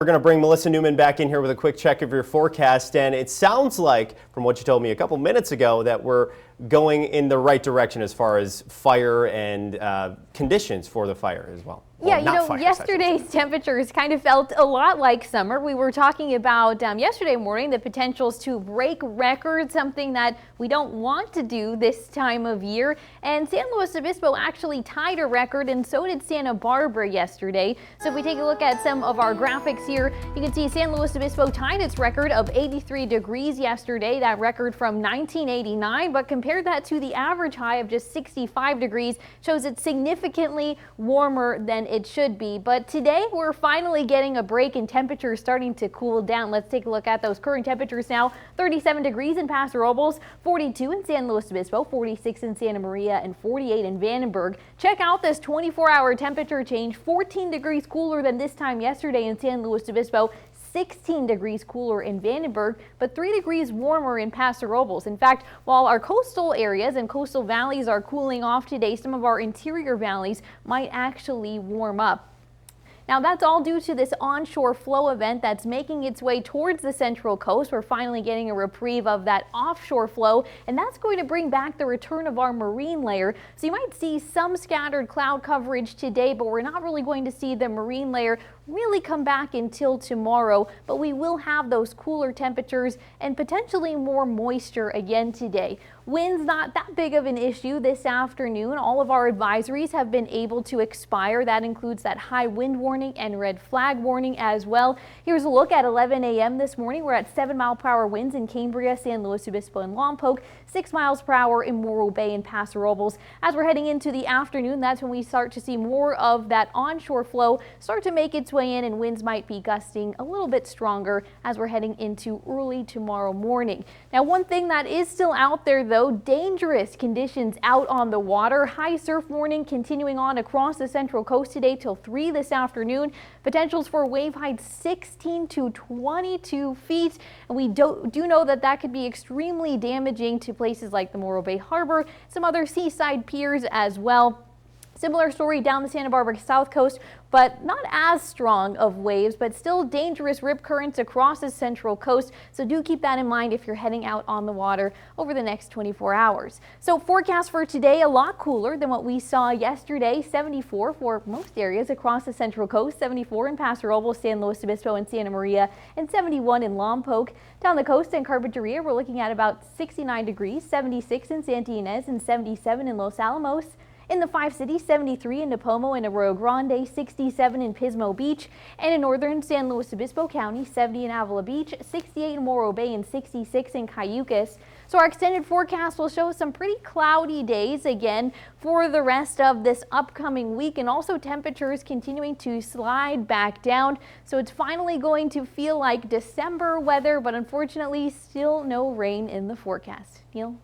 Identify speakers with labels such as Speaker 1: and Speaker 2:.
Speaker 1: We're going to bring Melissa Newman back in here with a quick check of your forecast, and it sounds like, from what you told me a couple minutes ago, that we're going in the right direction as far as fire and conditions for the fire as well.
Speaker 2: Yeah, yesterday's temperatures kind of felt a lot like summer. We were talking about yesterday morning the potentials to break records, something that we don't want to do this time of year. And San Luis Obispo actually tied a record, and so did Santa Barbara yesterday. So if we take a look at some of our graphics here, you can see San Luis Obispo tied its record of 83 degrees yesterday, that record from 1989, but compare that to the average high of just 65 degrees, shows it's significantly warmer than it should be. But today we're finally getting a break and temperatures starting to cool down. Let's take a look at those current temperatures now. 37 degrees in Paso Robles, 42 in San Luis Obispo, 46 in Santa Maria, and 48 in Vandenberg. Check out this 24-hour temperature change. 14 degrees cooler than this time yesterday in San Luis Obispo. 16 degrees cooler in Vandenberg, but 3 degrees warmer in Paso Robles. In fact, while our coastal areas and coastal valleys are cooling off today, some of our interior valleys might actually warm up. Now, that's all due to this onshore flow event that's making its way towards the central coast. We're finally getting a reprieve of that offshore flow, and that's going to bring back the return of our marine layer. So you might see some scattered cloud coverage today, but we're not really going to see the marine layer really come back until tomorrow. But we will have those cooler temperatures and potentially more moisture again today. Winds not that big of an issue this afternoon. All of our advisories have been able to expire. That includes that high wind warning and red flag warning as well. Here's a look at 11 a.m. this morning. We're at 7-mile-per-hour winds in Cambria, San Luis Obispo, and Lompoc, 6 miles per hour in Morro Bay and Paso Robles. As we're heading into the afternoon, that's when we start to see more of that onshore flow start to make its way in, and winds might be gusting a little bit stronger as we're heading into early tomorrow morning. Now, one thing that is still out there, though, dangerous conditions out on the water. High surf warning continuing on across the central coast today till 3 this afternoon. Potentials for wave heights 16 to 22 feet. And we do know that that could be extremely damaging to places like the Morro Bay Harbor, some other seaside piers as well. Similar story down the Santa Barbara South Coast, but not as strong of waves, but still dangerous rip currents across the central coast. So do keep that in mind if you're heading out on the water over the next 24 hours. So forecast for today, a lot cooler than what we saw yesterday. 74 for most areas across the central coast, 74 in Paso Robles, San Luis Obispo, and Santa Maria, and 71 in Lompoc. Down the coast in Carpinteria, we're looking at about 69 degrees, 76 in Santa Ynez, and 77 in Los Alamos. In the 5 cities, 73 in Nipomo and Arroyo Grande, 67 in Pismo Beach, and in northern San Luis Obispo County, 70 in Avila Beach, 68 in Morro Bay, and 66 in Cayucas. So our extended forecast will show some pretty cloudy days again for the rest of this upcoming week, and also temperatures continuing to slide back down. So it's finally going to feel like December weather, but unfortunately still no rain in the forecast. Neil?